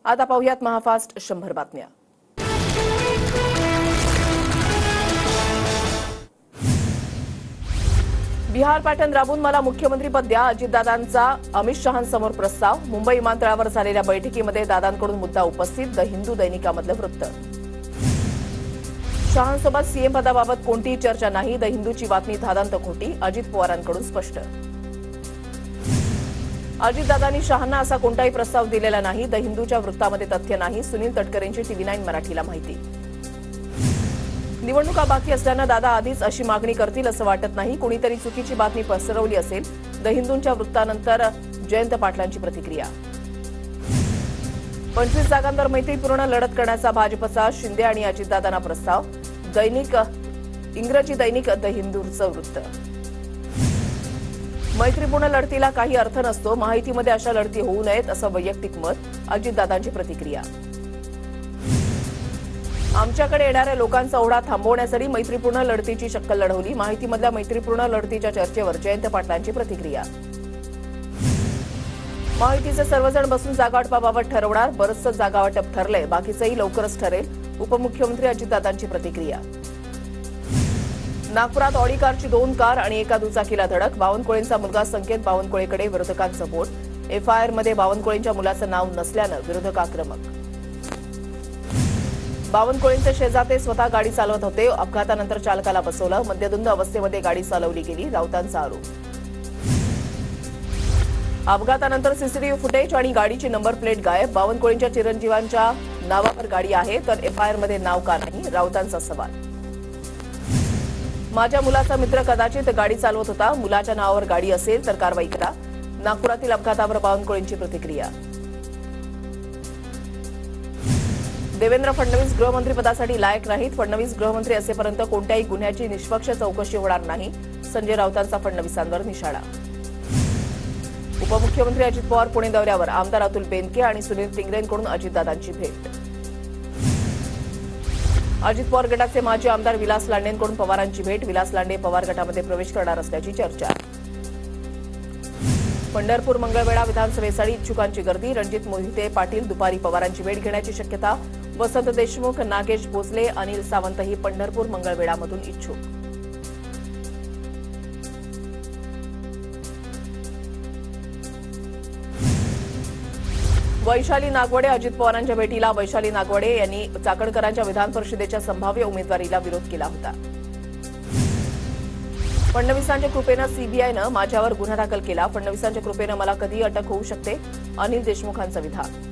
आता पाहूयात महाफास्ट 100 बातम्या। बिहार पॅटर्न राबवून मला मुख्यमंत्रीपद द्या, अजितदादांचा अमित शहांसमोर प्रस्ताव। मुंबई विमानतळावर झालेल्या बैठकीमध्ये दादांकडून मुद्दा उपस्थित, द हिंदू दैनिकामधलं वृत्त। शहांसोबत सीएम पदाबाबत कोणतीही चर्चा नाही, द हिंदूची बातमी धादांत खोटी, अजित पवारांकडून स्पष्ट। अजितदादांनी शहांना असा कोणताही प्रस्ताव दिलेला नाही, द हिंदूच्या वृत्तामध्ये तथ्य नाही, सुनील तटकरेंची TV9 मराठीला माहिती। निवडणुका बाकी असल्यानं दादा आधीच अशी मागणी करतील असं वाटत नाही, कोणीतरी चुकीची बातमी पसरवली असेल, द हिंदूंच्या वृत्तानंतर जयंत पाटलांची प्रतिक्रिया। 25 जागांवर मैत्रीपूर्ण लढत करण्याचा भाजपचा शिंदे आणि अजितदादांना प्रस्ताव, इंग्रजी दैनिक द हिंदूचं वृत्त। मैत्रीपूर्ण लढतीला काही अर्थ नसतो, महायुतीमध्ये अशा लढती होऊ नयेत असं वैयक्तिक मत, अजितदादांची प्रतिक्रिया। आमच्याकडे येणाऱ्या लोकांचा ओढा थांबवण्यासाठी मैत्रीपूर्ण लढतीची शक्कल लढवली, माहितीमधल्या मैत्रीपूर्ण लढतीच्या चर्चेवर जयंत पाटलांची प्रतिक्रिया। महायुतीचे सर्वजण बसून जागावाटपाबाबत ठरवणार, बरंचसं जागावाटप ठरलंय, बाकीचंही लवकरच ठरेल, उपमुख्यमंत्री अजितदादांची प्रतिक्रिया। नागपुरात ऑडी कारची 2 कार आणि एका दुचाकीला धडक, बावनकुळेंचा मुलगा संकेत बावनकुळेकडे विरोधकांचं बोट, FIR मध्ये बावनकुळेंच्या मुलाचं नाव नसल्यानं विरोधक आक्रमक। बावनकुळेंचे शेजाते स्वतः गाडी चालवत होते, अपघातानंतर चालकाला बसवलं, मद्यधुंद अवस्थेमध्ये गाडी चालवली गेली, राऊतांचा आरोप। अपघातानंतर सीसीटीव्ही फुटेज आणि गाडीची नंबर प्लेट गायब, बावनकुळेंच्या चिरंजीवांच्या नावावर गाडी आहे तर FIR मध्ये नाव का नाही, राऊतांचा सवाल। माझ्या मुलाचा मित्र कदाचित गाडी चालवत होता, मुलाच्या नावावर गाडी असेल तर कारवाई करा, नागपुरातील अपघातावर बावनकुळेंची प्रतिक्रिया। देवेंद्र फडणवीस गृहमंत्रीपदासाठी लायक नाहीत, फडणवीस गृहमंत्री असेपर्यंत कोणत्याही गुन्ह्याची निष्पक्ष चौकशी होणार नाही, संजय राऊतांचा फडणवीसांवर निशाणा। उपमुख्यमंत्री अजित पवार पुणे दौऱ्यावर, आमदार अतुल बेनके आणि सुनील टिंगरेंकडून अजितदादांची भेट। अजित पवार गटाचे माजी आमदार विलास लांडेंकडून पवारांची भेट, विलास लांडे पवार गटामध्ये प्रवेश करणार असल्याची चर्चा। पंढरपूर मंगळवेढा विधानसभेसाठी इच्छुकांची गर्दी, रणजित मोहिते पाटील दुपारी पवारांची भेट घेण्याची शक्यता, वसंत देशमुख, नागेश भोसले, अनिल सावंतही पंढरपूर मंगळवेढामधून इच्छुक। वैशाली नागवडे अजित पवारांच्या भेटीला, वैशाली नागवडे यांनी चाकणकरांच्या विधान परिषदेच्या संभाव्य उमेदवारीला विरोध केला होता। फडणवीसांच्या कृपेनं सीबीआयनं माझ्यावर गुन्हा दाखल केला, फडणवीसांच्या कृपेनं मला कधीही अटक होऊ शकते, अनिल देशमुखांचं विधान।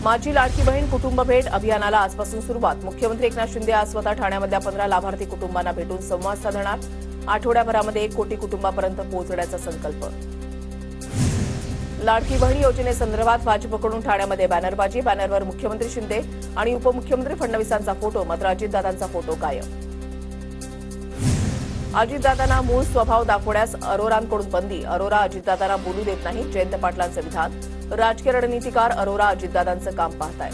माझी लाडकी बहीण कुटुंब भेट अभियानाला आजपासून सुरुवात, मुख्यमंत्री एकनाथ शिंदे आज स्वतः ठाण्यामधल्या 15 लाभार्थी कुटुंबांना भेटून संवाद साधणार, आठवड्याभरामध्ये 1 कोटी कुटुंबापर्यंत पोहोचण्याचा संकल्प। लाडकी बहीण योजनेसंदर्भात भाजपकडून ठाण्यामध्ये बॅनरबाजी, बॅनरवर मुख्यमंत्री शिंदे आणि उपमुख्यमंत्री फडणवीसांचा फोटो, मात्र अजितदादांचा फोटो कायम। अजितदादांना मूळ स्वभाव दाखवण्यास अरोरांकडून बंदी, अरोरा अजितदादांना बोलू देत नाही, जयंत पाटलांचं विधान, राजकीय रणनीतिकार अरोरा अजितदादांचं काम पाहतायत।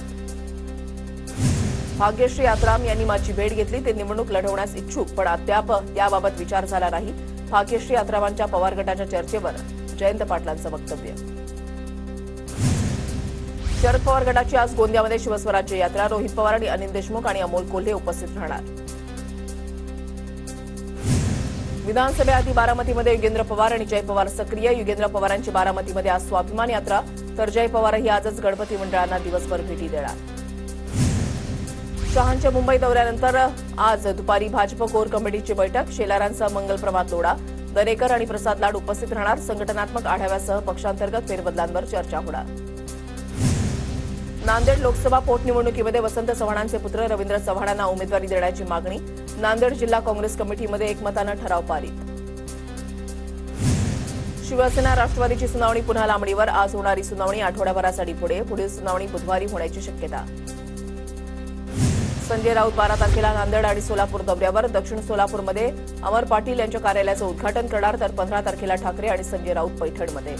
भाग्यश्री आत्राम यांनी माझी भेट घेतली, ते निवडणूक लढवण्यास इच्छुक पण अद्याप त्याबाबत विचार झाला नाही, भाग्यश्री आत्रामांच्या पवार गटाच्या चर्चेवर जयंत पाटलांचं वक्तव्य। शरद पवार गटाची आज गोंदियामध्ये शिवस्वराज्य यात्रा, रोहित पवार आणि अनिल देशमुख आणि अमोल कोल्हे उपस्थित राहणार। विधानसभेआधी बारामतीमध्ये युगेंद्र पवार आणि जय पवार सक्रिय, युगेंद्र पवारांची बारामतीमध्ये आज स्वाभिमान यात्रा, तर जय पवारही आजच गणपती मंडळांना दिवसभर भेटी देणार। शहांच्या मुंबई दौऱ्यानंतर आज दुपारी भाजप कोर कमिटीची बैठक, शेलारांचा मंगलप्रभात लोढा, दरेकर आणि प्रसाद लाड उपस्थित राहणार, संघटनात्मक आढाव्यासह पक्षांतर्गत फेरबदलांवर चर्चा होणार। नांदेड लोकसभा पोटनिवडणुकीमध्ये वसंत चव्हाणांचे पुत्र रवींद्र चव्हाणांना उमेदवारी देण्याची मागणी, नांदेड जिल्हा काँग्रेस कमिटीमध्ये एकमतानं ठराव पारित। शिवसेना राष्ट्रवादीची सुनावणी पुन्हा लांबणीवर, आज होणारी सुनावणी आठवड्याभरासाठी पुढील सुनावणी बुधवारी होण्याची शक्यता। संजय राऊत 12 तारखेला नांदेड आणि सोलापूर दौऱ्यावर, दक्षिण सोलापूरमध्ये अमर पाटील यांच्या कार्यालयाचं उद्घाटन करणार, तर 15 तारखेला ठाकरे आणि संजय राऊत पैठणमध्ये।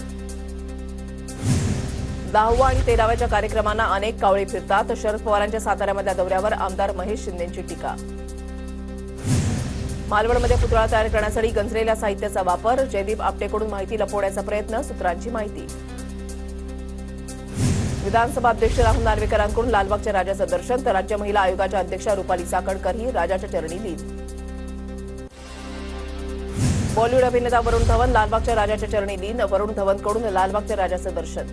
10व्या आणि 13व्याच्या कार्यक्रमांना अनेक कावळे फिरतात, शरद पवारांच्या साताऱ्यामधल्या दौऱ्यावर आमदार महेश शिंदेंची टीका। मालवणमध्ये पुतळा तयार करण्यासाठी गंजलेल्या साहित्याचा वापर, जयदीप आपटेकडून माहिती लपवण्याचा प्रयत्न, सूत्रांची माहिती। विधानसभा अध्यक्ष राहुल नार्वेकरांकडून लालबागच्या राजाचं दर्शन, तर राज्य महिला आयोगाच्या अध्यक्षा रुपाली चाकणकरही राजाच्या चरणी लीन. बॉलिवूड अभिनेता वरुण धवन लालबागच्या राजाच्या चरणी लीन. वरुण धवनकडून लालबागच्या राजाचं दर्शन.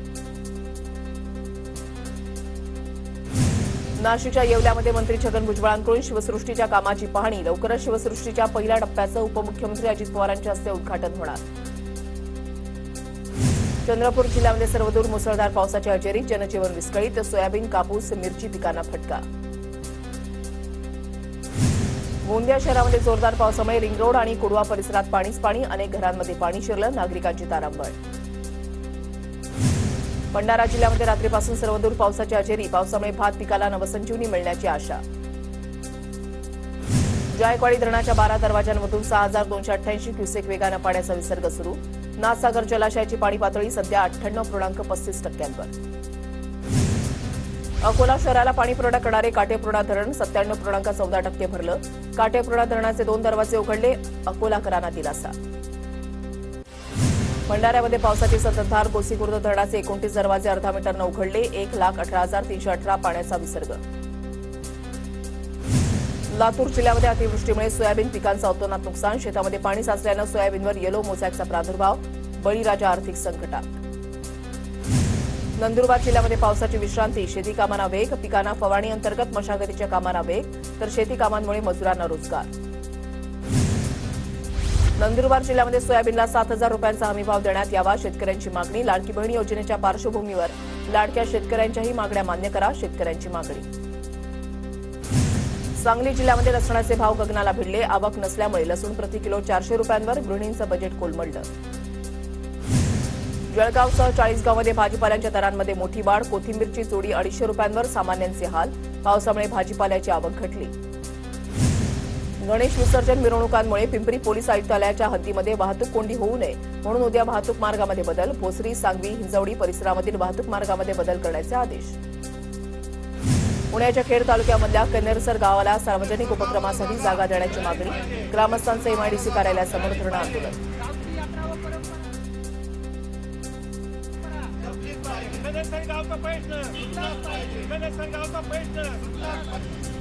नाशिकच्या येवल्यामध्ये मंत्री छगन भुजबळांकडून शिवसृष्टीच्या कामाची पाहणी. लवकरच शिवसृष्टीच्या पहिल्या टप्प्याचं उपमुख्यमंत्री अजित पवारांच्या हस्ते उद्घाटन होणार. चंद्रपूर जिल्ह्यामध्ये सर्वदूर मुसळधार पावसाची हजेरी. जनजीवन विस्कळीत. सोयाबीन, कापूस, मिरची पिकांना फटका. गोंदिया शहरामध्ये जोरदार पावसामुळे रिंग रोड आणि कुडवा परिसरात पाणीच पाणी. अनेक घरांमध्ये पाणी शिरलं. नागरिकांची तारांबळ. भंडारा जिल्ह्यामध्ये रात्रीपासून सर्वदूर पावसाची हजेरी. पावसामुळे भात पिकाला नवसंजीवनी मिळण्याची आशा. जायकवाडी धरणाच्या 12 दरवाजांमधून 6,288 क्युसेक वेगानं पाण्याचा विसर्ग सुरू. नाथसागर जलाशयाची पाणी पातळी सध्या 98.35%. अकोला शहराला पाणी पुरवठा करणारे काटेपूर्णा धरण 97.14% भरलं. काटेपूर्णा धरणाचे 2 दरवाजे उघडले. अकोलाकरांना दिलासा. भंडाऱ्यामध्ये पावसाची संततधार. गोसीखुर्द धरणाचे 29 दरवाजे अर्धा मीटरनं उघडले. 1,18,318 पाण्याचा विसर्ग. लातूर जिल्ह्यामध्ये अतिवृष्टीमुळे सोयाबीन पिकांचं अतोनात नुकसान. शेतामध्ये पाणी साचल्यानं सोयाबीनवर येलो मोसॅकचा प्रादुर्भाव. बळीराजा आर्थिक संकटात. नंदुरबार जिल्ह्यामध्ये पावसाची विश्रांती. शेती कामांना वेग. पिकांना फवारणी अंतर्गत मशागतीच्या कामांना वेग, तर शेती कामांमुळे मजुरांना रोजगार. नंदुरबार जिल्ह्यामध्ये सोयाबीनला 7,000 रुपयांचा हमीभाव देण्यात यावा. शेतकऱ्यांची मागणी. लाडकी बहीण योजनेच्या पार्श्वभूमीवर लाडक्या शेतकऱ्यांच्याही मागण्या मान्य करा. शेतकऱ्यांची मागणी. सांगली जिल्ह्यामध्ये लसणाचे भाव गगनाला भिडले. आवक नसल्यामुळे लसूण प्रति किलो 400 रुपयांवर. गृहिणींचं बजेट कोलमडलं. जळगावसह 40 गावांमध्ये भाजीपाल्याच्या दरांमध्ये मोठी वाढ. कोथिंबीरची जोडी 250 रुपयांवर. सामान्यांचे हाल. पावसामुळे भाजीपाल्याची आवक घटली. गणेश विसर्जन मिरवणुकांमुळे पिंपरी पोलीस आयुक्तालयाच्या हद्दीमध्ये वाहतूक कोंडी होऊ नये म्हणून उद्या वाहतूक मार्गामध्ये बदल. भोसरी, सांगवी, हिंजवडी परिसरामधील वाहतूक मार्गामध्ये बदल करण्याचे आदेश. पुण्याच्या खेड तालुक्यामधल्या कन्नेरसर गावाला सार्वजनिक उपक्रमासाठी जागा देण्याची मागणी. ग्रामस्थांचं एमआयडीसी कार्यालयासमोर धरणं आंदोलन. गावचा प्रश्न